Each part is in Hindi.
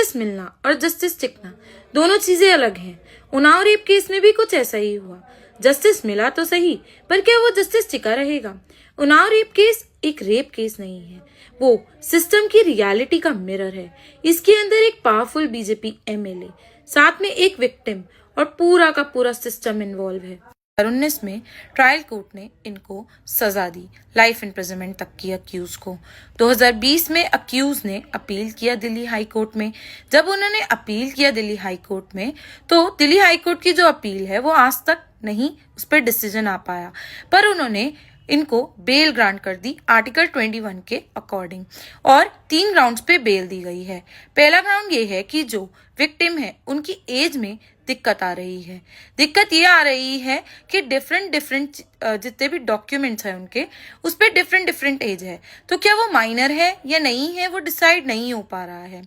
जस्टिस मिलना और जस्टिस टिकना दोनों चीजें अलग हैं। उन्नाव रेप केस में भी कुछ ऐसा ही हुआ। जस्टिस मिला तो सही, पर क्या वो जस्टिस टिका रहेगा? उन्नाव रेप केस एक रेप केस नहीं है, वो सिस्टम की रियलिटी का मिरर है। इसके अंदर एक पावरफुल बीजेपी एमएलए, साथ में एक विक्टिम और पूरा का पूरा सिस्टम इन्वॉल्व है। 2019 में ट्रायल कोर्ट ने इनको सजा दी, लाइफ इम्प्रिजनमेंट तक की अक्यूज को। 2020 में अक्यूज ने अपील किया दिल्ली हाई कोर्ट में। जब उन्होंने अपील किया दिल्ली हाई कोर्ट में, तो दिल्ली हाई कोर्ट की जो अपील है वो आज तक नहीं उस पर डिसीजन आ पाया, पर उन्होंने इनको बेल ग्रांट कर दी आर्टिकल 21 के अकॉर्डिंग, और 3 ग्राउंड्स पे बेल दी गई है। पहला ग्राउंड ये है कि जो विक्टिम है उनकी एज में दिक्कत आ रही है। दिक्कत ये आ रही है कि डिफरेंट जितने भी डॉक्यूमेंट्स हैं उनके, उस पर डिफरेंट एज है, तो क्या वो माइनर है या नहीं है वो डिसाइड नहीं हो पा रहा है।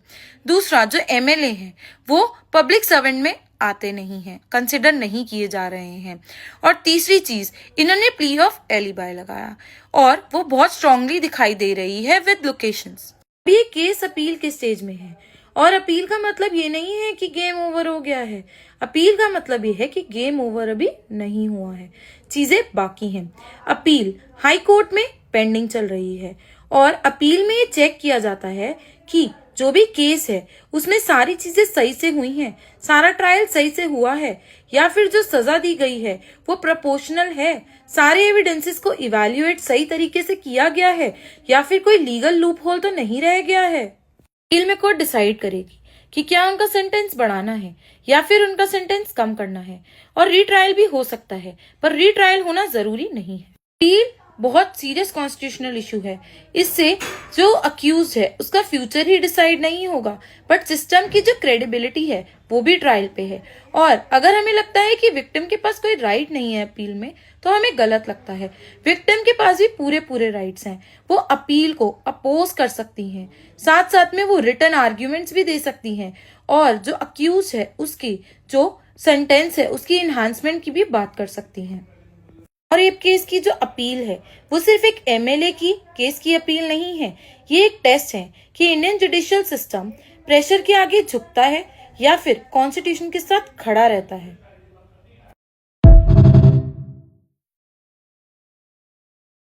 दूसरा, जो एमएलए हैं वो पब्लिक सर्वेंट में आते नहीं हैं, कंसिडर नहीं किए जा रहे हैं। और तीसरी चीज, इन्होंने प्ली ऑफ एलिबाई लगाया और वो बहुत स्ट्रांगली दिखाई दे रही है विद लोकेशंस। ये केस अपील के स्टेज में है, और अपील का मतलब ये नहीं है कि गेम ओवर हो गया है। अपील का मतलब ये है कि गेम ओवर अभी नहीं हुआ है, चीजें बाकी हैं। अपील हाई कोर्ट में पेंडिंग चल रही है, और अपील में ये चेक किया जाता है कि जो भी केस है उसमें सारी चीजें सही से हुई हैं, सारा ट्रायल सही से हुआ है, या फिर जो सजा दी गई है वो प्रोपोर्शनल है, सारे एविडेंसेस को इवैल्यूएट सही तरीके से किया गया है, या फिर कोई लीगल लूप होल तो नहीं रह गया है। अपील में कोर्ट डिसाइड करेगी कि क्या उनका सेंटेंस बढ़ाना है या फिर उनका सेंटेंस कम करना है, और रीट्रायल भी हो सकता है, पर रीट्रायल होना जरूरी नहीं है। अपील बहुत सीरियस कॉन्स्टिट्यूशनल इशू है। इससे जो अक्यूज है उसका फ्यूचर ही डिसाइड नहीं होगा, बट सिस्टम की जो क्रेडिबिलिटी है वो भी ट्रायल पे है। और अगर हमें लगता है कि विक्टिम के पास कोई राइट नहीं है अपील में, तो हमें गलत लगता है। विक्टिम के पास भी पूरे राइट्स हैं। वो अपील को अपोज कर सकती हैं, साथ साथ में वो रिटन आर्ग्यूमेंट्स भी दे सकती हैं, और जो अक्यूज है उसकी जो सेंटेंस है उसकी इन्हांसमेंट की भी बात कर सकती हैं। और रेप केस की जो अपील है वो सिर्फ एक एमएलए की केस की अपील नहीं है, ये एक टेस्ट है कि इंडियन जुडिशियल सिस्टम प्रेशर के आगे झुकता है या फिर कॉन्स्टिट्यूशन के साथ खड़ा रहता है।